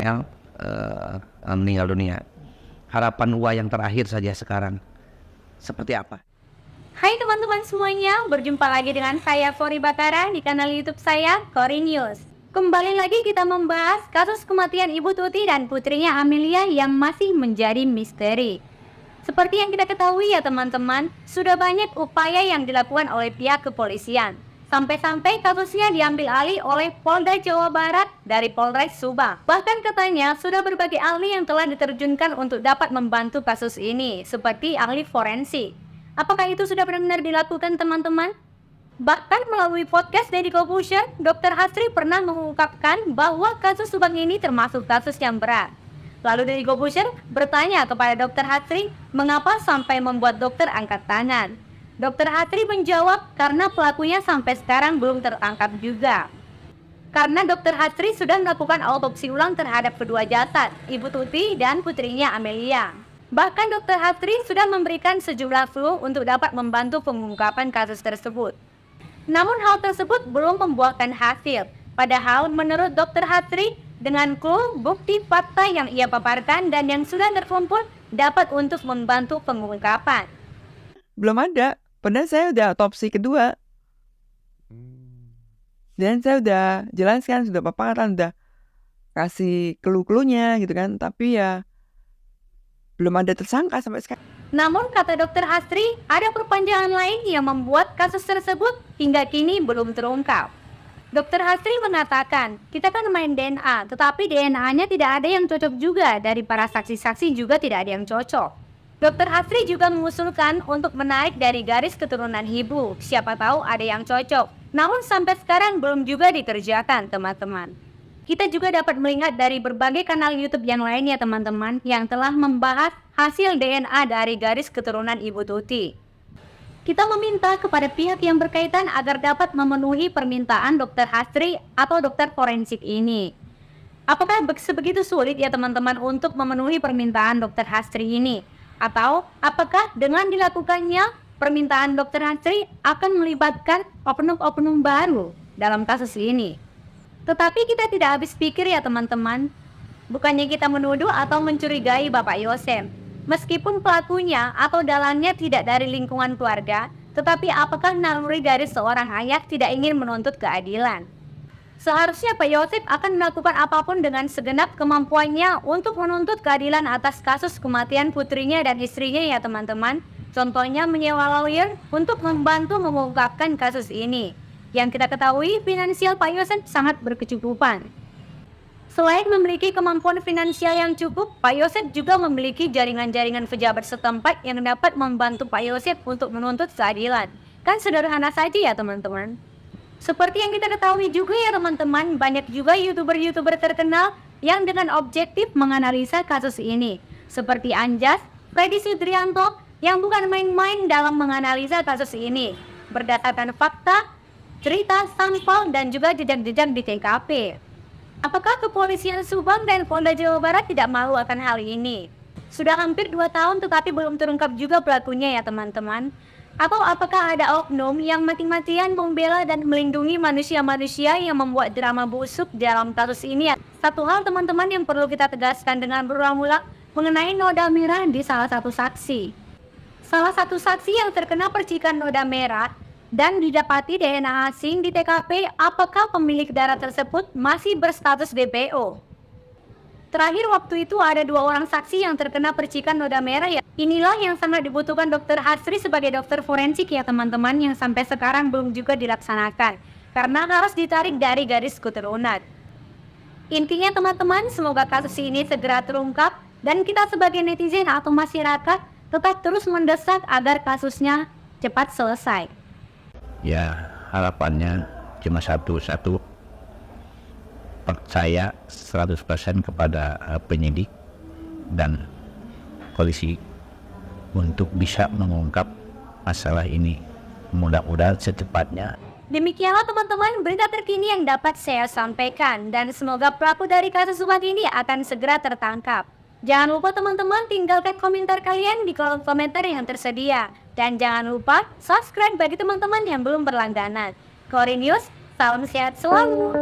yang meninggal dunia. Harapan Wa yang terakhir saja sekarang seperti apa? Hai teman-teman semuanya, berjumpa lagi dengan saya Fori Bakara di kanal YouTube saya Kori News. Kembali lagi kita membahas kasus kematian Ibu Tuti dan putrinya Amelia yang masih menjadi misteri. Seperti yang kita ketahui ya teman-teman, sudah banyak upaya yang dilakukan oleh pihak kepolisian. Sampai-sampai kasusnya diambil alih oleh Polda Jawa Barat dari Polres Subang. Bahkan katanya sudah berbagai ahli yang telah diterjunkan untuk dapat membantu kasus ini, seperti ahli forensik. Apakah itu sudah benar-benar dilakukan teman-teman? Bahkan melalui podcast Deddy Corbuzier, Dr. Hasri pernah mengungkapkan bahwa kasus Subang ini termasuk kasus yang berat. Lalu Deddy Corbuzier bertanya kepada Dr. Hasri mengapa sampai membuat dokter angkat tangan. Dr. Hasri menjawab karena pelakunya sampai sekarang belum tertangkap juga. Karena Dr. Hasri sudah melakukan autopsi ulang terhadap kedua jasad, Ibu Tuti dan putrinya Amelia. Bahkan Dr. Hasri sudah memberikan sejumlah clue untuk dapat membantu pengungkapan kasus tersebut. Namun hal tersebut belum membuahkan hasil. Padahal menurut Dr. Hasri, dengan clue, bukti, fakta yang ia paparkan dan yang sudah terkumpul dapat untuk membantu pengungkapan. Belum ada. Padahal saya udah autopsi kedua. Dan saya udah jelaskan, sudah paparan, udah kasih clue-cluenya gitu kan. Tapi ya belum ada tersangka sampai sekarang. Namun kata Dr. Hasri, ada perpanjangan lain yang membuat kasus tersebut hingga kini belum terungkap. Dr. Hasri mengatakan, kita kan main DNA, tetapi DNA-nya tidak ada yang cocok juga. Dari para saksi-saksi juga tidak ada yang cocok. Dr. Hasri juga mengusulkan untuk menarik dari garis keturunan Hebrew. Siapa tahu ada yang cocok. Namun sampai sekarang belum juga dikerjakan, teman-teman. Kita juga dapat melihat dari berbagai kanal YouTube yang lainnya, teman-teman, yang telah membahas hasil DNA dari garis keturunan Ibu Tuti. Kita meminta kepada pihak yang berkaitan agar dapat memenuhi permintaan Dr. Hasri atau dokter forensik ini. Apakah sebegitu sulit ya teman-teman untuk memenuhi permintaan Dr. Hasri ini? Atau apakah dengan dilakukannya permintaan Dr. Hasri akan melibatkan oknum-oknum baru dalam kasus ini? Tetapi kita tidak habis pikir ya teman-teman. Bukannya kita menuduh atau mencurigai Bapak Yosef. Meskipun pelakunya atau dalangnya tidak dari lingkungan keluarga, tetapi apakah naluri dari seorang ayah tidak ingin menuntut keadilan? Seharusnya Pak Yosef akan melakukan apapun dengan segenap kemampuannya untuk menuntut keadilan atas kasus kematian putrinya dan istrinya ya teman-teman. Contohnya menyewa lawyer untuk membantu mengungkapkan kasus ini. Yang kita ketahui finansial Pak Yosef sangat berkecukupan. Selain memiliki kemampuan finansial yang cukup, Pak Yosef juga memiliki jaringan-jaringan pejabat setempat yang dapat membantu Pak Yosef untuk menuntut keadilan. Kan sederhana saja ya teman-teman. Seperti yang kita ketahui juga ya teman-teman, banyak juga YouTuber-YouTuber terkenal yang dengan objektif menganalisa kasus ini. Seperti Anjas, Freddy Sudrianto yang bukan main-main dalam menganalisa kasus ini. Berdasarkan fakta, cerita, sampel, dan juga jejak-jejak di TKP. Apakah kepolisian Subang dan Polda Jawa Barat tidak malu akan hal ini? Sudah hampir 2 tahun tetapi belum terungkap juga pelakunya ya teman-teman. Atau apakah ada oknum yang mati-matian membela dan melindungi manusia-manusia yang membuat drama busuk dalam kasus ini? Satu hal teman-teman yang perlu kita tegaskan dengan berulang-ulang mengenai noda merah di salah satu saksi. Salah satu saksi yang terkena percikan noda merah dan didapati DNA asing di TKP, apakah pemilik darah tersebut masih berstatus DPO? Terakhir waktu itu ada 2 orang saksi yang terkena percikan noda merah ya. Inilah yang sangat dibutuhkan Dr. Hasri sebagai dokter forensik ya teman-teman, yang sampai sekarang belum juga dilaksanakan. Karena harus ditarik dari garis keturunan. Intinya teman-teman, semoga kasus ini segera terungkap dan kita sebagai netizen atau masyarakat tetap terus mendesak agar kasusnya cepat selesai. Ya, harapannya cuma satu, percaya 100% kepada penyidik dan polisi untuk bisa mengungkap masalah ini. Mudah-mudahan secepatnya. Demikianlah teman-teman berita terkini yang dapat saya sampaikan, dan semoga pelaku dari kasus Subang ini akan segera tertangkap. Jangan lupa teman-teman tinggalkan komentar kalian di kolom komentar yang tersedia. Dan jangan lupa subscribe bagi teman-teman yang belum berlangganan. Kori News, salam sehat selalu.